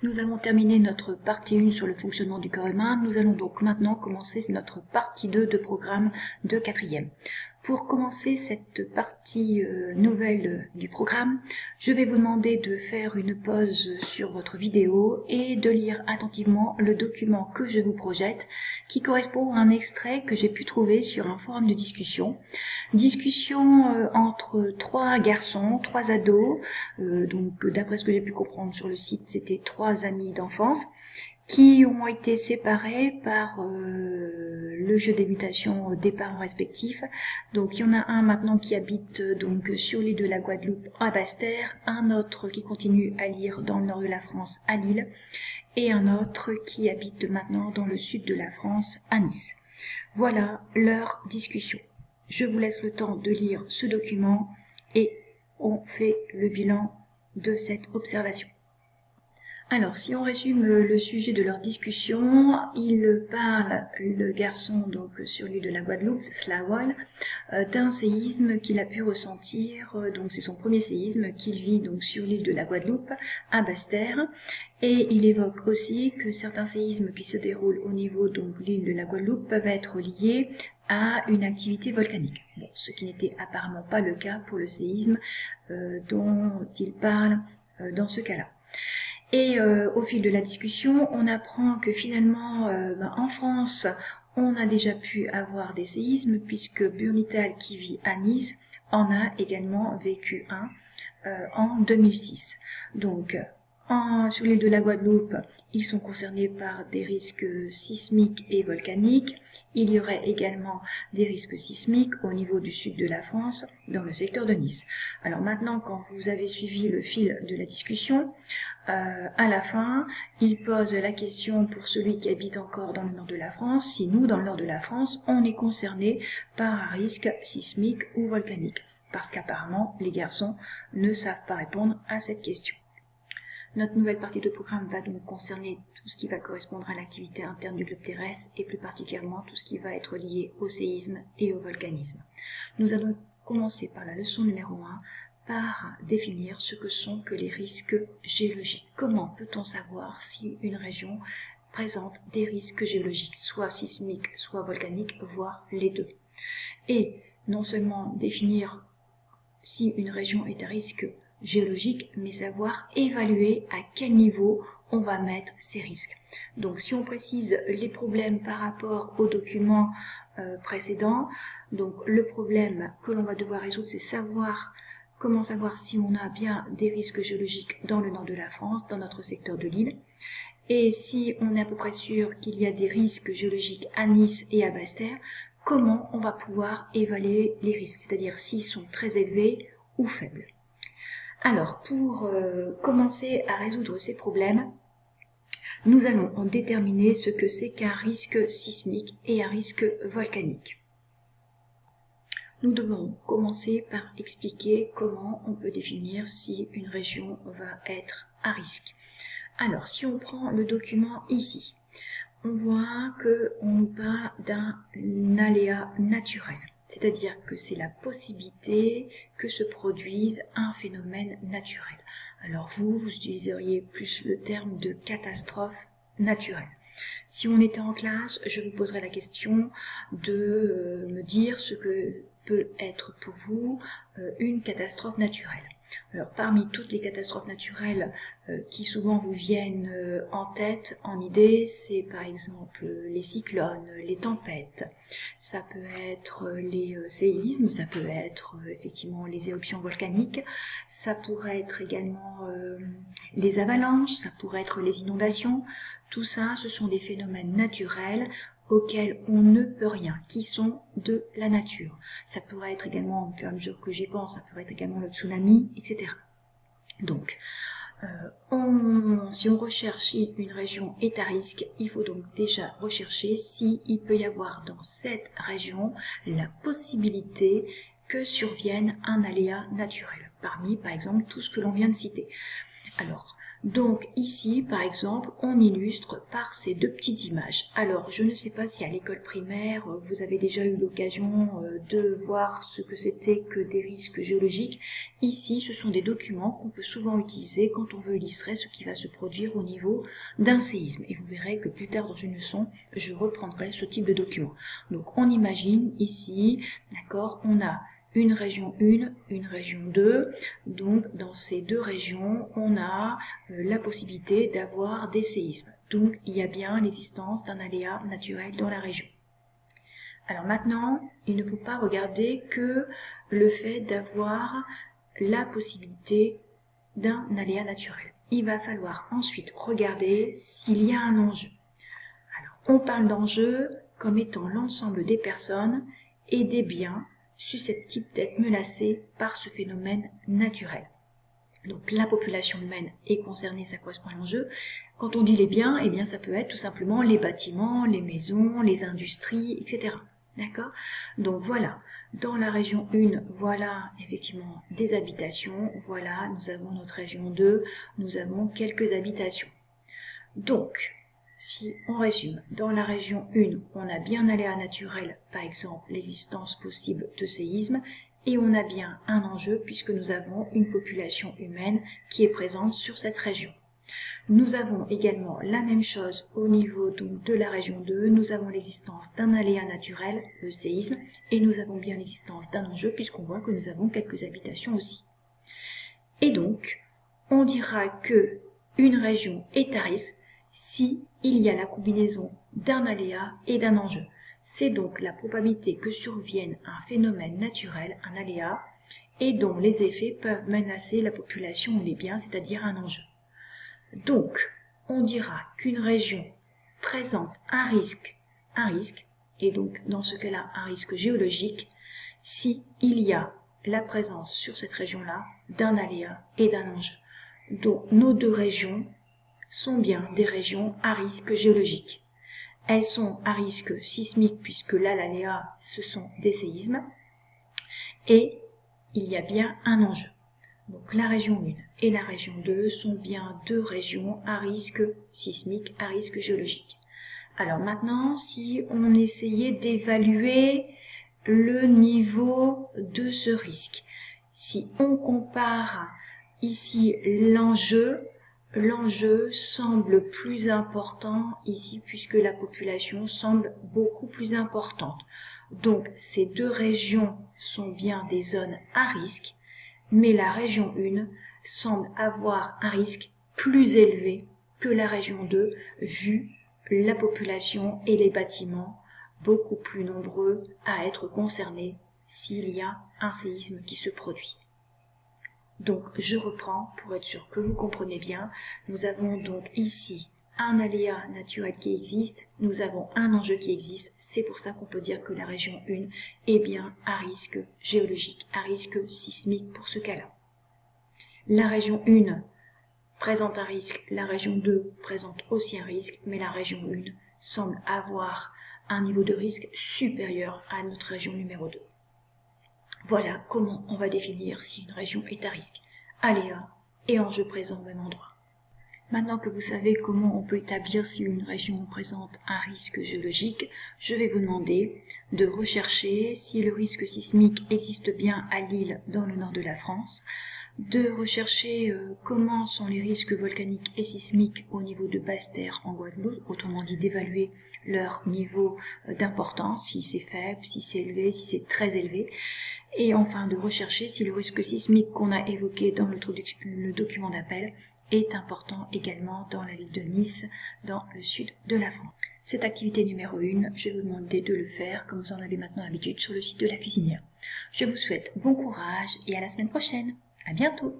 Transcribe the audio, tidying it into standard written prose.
Nous avons terminé notre partie 1 sur le fonctionnement du corps humain. Nous allons donc maintenant commencer notre partie 2 de programme de 4e. Pour commencer cette partie nouvelle du programme, je vais vous demander de faire une pause sur votre vidéo et de lire attentivement le document que je vous projette, qui correspond à un extrait que j'ai pu trouver sur un forum de discussion. Discussion entre 3 garçons, 3 ados, donc d'après ce que j'ai pu comprendre sur le site, c'était 3 amis d'enfance, qui ont été séparés par le jeu des mutations des parents respectifs. Donc il y en a un maintenant qui habite donc sur l'île de la Guadeloupe à Basse-Terre, un autre qui continue à lire dans le nord de la France à Lille, et un autre qui habite maintenant dans le sud de la France à Nice. Voilà leur discussion. Je vous laisse le temps de lire ce document et on fait le bilan de cette observation. Alors, si on résume le sujet de leur discussion, il parle, le garçon donc sur l'île de la Guadeloupe, Slawal, d'un séisme qu'il a pu ressentir, donc c'est son premier séisme qu'il vit donc sur l'île de la Guadeloupe, à Basse-Terre, et il évoque aussi que certains séismes qui se déroulent au niveau donc de l'île de la Guadeloupe peuvent être liés à une activité volcanique. Bon, ce qui n'était apparemment pas le cas pour le séisme dont il parle dans ce cas-là. Et au fil de la discussion, on apprend que finalement, en France, on a déjà pu avoir des séismes, puisque Burnital, qui vit à Nice, en a également vécu un en 2006. Donc, sur l'île de la Guadeloupe, ils sont concernés par des risques sismiques et volcaniques. Il y aurait également des risques sismiques au niveau du sud de la France, dans le secteur de Nice. Alors maintenant, quand vous avez suivi le fil de la discussion, à la fin, il pose la question pour celui qui habite encore dans le nord de la France, si nous, dans le nord de la France, on est concerné par un risque sismique ou volcanique. Parce qu'apparemment, les garçons ne savent pas répondre à cette question. Notre nouvelle partie de programme va donc concerner tout ce qui va correspondre à l'activité interne du globe terrestre et plus particulièrement tout ce qui va être lié au séisme et au volcanisme. Nous allons commencer par la leçon numéro 1, par définir ce que sont que les risques géologiques. Comment peut-on savoir si une région présente des risques géologiques, soit sismiques, soit volcaniques, voire les deux? Et non seulement définir si une région est à risque géologique, mais savoir évaluer à quel niveau on va mettre ces risques. Donc si on précise les problèmes par rapport au document précédent, donc le problème que l'on va devoir résoudre, c'est comment savoir si on a bien des risques géologiques dans le nord de la France, dans notre secteur de l'île, et si on est à peu près sûr qu'il y a des risques géologiques à Nice et à Basse-Terre, comment on va pouvoir évaluer les risques, c'est-à-dire s'ils sont très élevés ou faibles. Alors, pour commencer à résoudre ces problèmes, nous allons en déterminer ce que c'est qu'un risque sismique et un risque volcanique. Nous devons commencer par expliquer comment on peut définir si une région va être à risque. Alors, si on prend le document ici, on voit qu'on nous parle d'un aléa naturel. C'est-à-dire que c'est la possibilité que se produise un phénomène naturel. Alors vous utiliseriez plus le terme de catastrophe naturelle. Si on était en classe, je vous poserais la question de me dire ce que peut être pour vous une catastrophe naturelle. Alors parmi toutes les catastrophes naturelles qui souvent vous viennent en tête, en idée, c'est par exemple les cyclones, les tempêtes, ça peut être les séismes, ça peut être effectivement les éruptions volcaniques, ça pourrait être également les avalanches, ça pourrait être les inondations. Tout ça, ce sont des phénomènes naturels auxquels on ne peut rien, qui sont de la nature. Ça pourrait être également, au fur et à mesure que j'y pense, ça pourrait être également le tsunami, etc. Donc, si on recherche si une région est à risque, il faut donc déjà rechercher s'il peut y avoir dans cette région la possibilité que survienne un aléa naturel, parmi par exemple tout ce que l'on vient de citer. Alors, Donc ici, par exemple, on illustre par ces deux petites images. Alors, je ne sais pas si à l'école primaire, vous avez déjà eu l'occasion de voir ce que c'était que des risques géologiques. Ici, ce sont des documents qu'on peut souvent utiliser quand on veut illustrer ce qui va se produire au niveau d'un séisme. Et vous verrez que plus tard dans une leçon, je reprendrai ce type de document. Donc, on imagine ici, d'accord, on a une région 1, une région 2. Donc, dans ces deux régions, on a la possibilité d'avoir des séismes. Donc, il y a bien l'existence d'un aléa naturel dans la région. Alors maintenant, il ne faut pas regarder que le fait d'avoir la possibilité d'un aléa naturel. Il va falloir ensuite regarder s'il y a un enjeu. Alors, on parle d'enjeu comme étant l'ensemble des personnes et des biens susceptibles d'être menacés par ce phénomène naturel. Donc la population humaine est concernée, ça correspond à l'enjeu. Quand on dit les biens, eh bien ça peut être tout simplement les bâtiments, les maisons, les industries, etc. D'accord? Donc voilà, dans la région 1, voilà effectivement des habitations. Voilà, nous avons notre région 2, nous avons quelques habitations. Donc, si on résume, dans la région 1, on a bien un aléa naturel, par exemple l'existence possible de séismes, et on a bien un enjeu puisque nous avons une population humaine qui est présente sur cette région. Nous avons également la même chose au niveau donc de la région 2, nous avons l'existence d'un aléa naturel, le séisme, et nous avons bien l'existence d'un enjeu puisqu'on voit que nous avons quelques habitations aussi. Et donc, on dira que une région est à risque si il y a la combinaison d'un aléa et d'un enjeu. C'est donc la probabilité que survienne un phénomène naturel, un aléa, et dont les effets peuvent menacer la population ou les biens, c'est-à-dire un enjeu. Donc, on dira qu'une région présente un risque, et donc dans ce cas-là un risque géologique, si il y a la présence sur cette région-là d'un aléa et d'un enjeu. Donc nos deux régions sont bien des régions à risque géologique. Elles sont à risque sismique puisque là l'aléa ce sont des séismes et il y a bien un enjeu. Donc la région 1 et la région 2 sont bien deux régions à risque sismique, à risque géologique. Alors maintenant, si on essayait d'évaluer le niveau de ce risque, si on compare ici l'enjeu semble plus important ici puisque la population semble beaucoup plus importante. Donc ces deux régions sont bien des zones à risque, mais la région 1 semble avoir un risque plus élevé que la région 2 vu la population et les bâtiments beaucoup plus nombreux à être concernés s'il y a un séisme qui se produit. Donc je reprends pour être sûr que vous comprenez bien. Nous avons donc ici un aléa naturel qui existe, nous avons un enjeu qui existe, c'est pour ça qu'on peut dire que la région 1 est bien à risque géologique, à risque sismique pour ce cas-là. La région 1 présente un risque, la région 2 présente aussi un risque, mais la région 1 semble avoir un niveau de risque supérieur à notre région numéro 2. Voilà comment on va définir si une région est à risque, aléa et enjeu présent au même endroit. Maintenant que vous savez comment on peut établir si une région présente un risque géologique, je vais vous demander de rechercher si le risque sismique existe bien à Lille dans le nord de la France, de rechercher comment sont les risques volcaniques et sismiques au niveau de Basse-Terre en Guadeloupe, autrement dit d'évaluer leur niveau d'importance, si c'est faible, si c'est élevé, si c'est très élevé, et enfin de rechercher si le risque sismique qu'on a évoqué dans le document d'appel est important également dans la ville de Nice, dans le sud de la France. Cette activité numéro 1, je vais vous demander de le faire comme vous en avez maintenant l'habitude sur le site de la cuisinière. Je vous souhaite bon courage et à la semaine prochaine. À bientôt!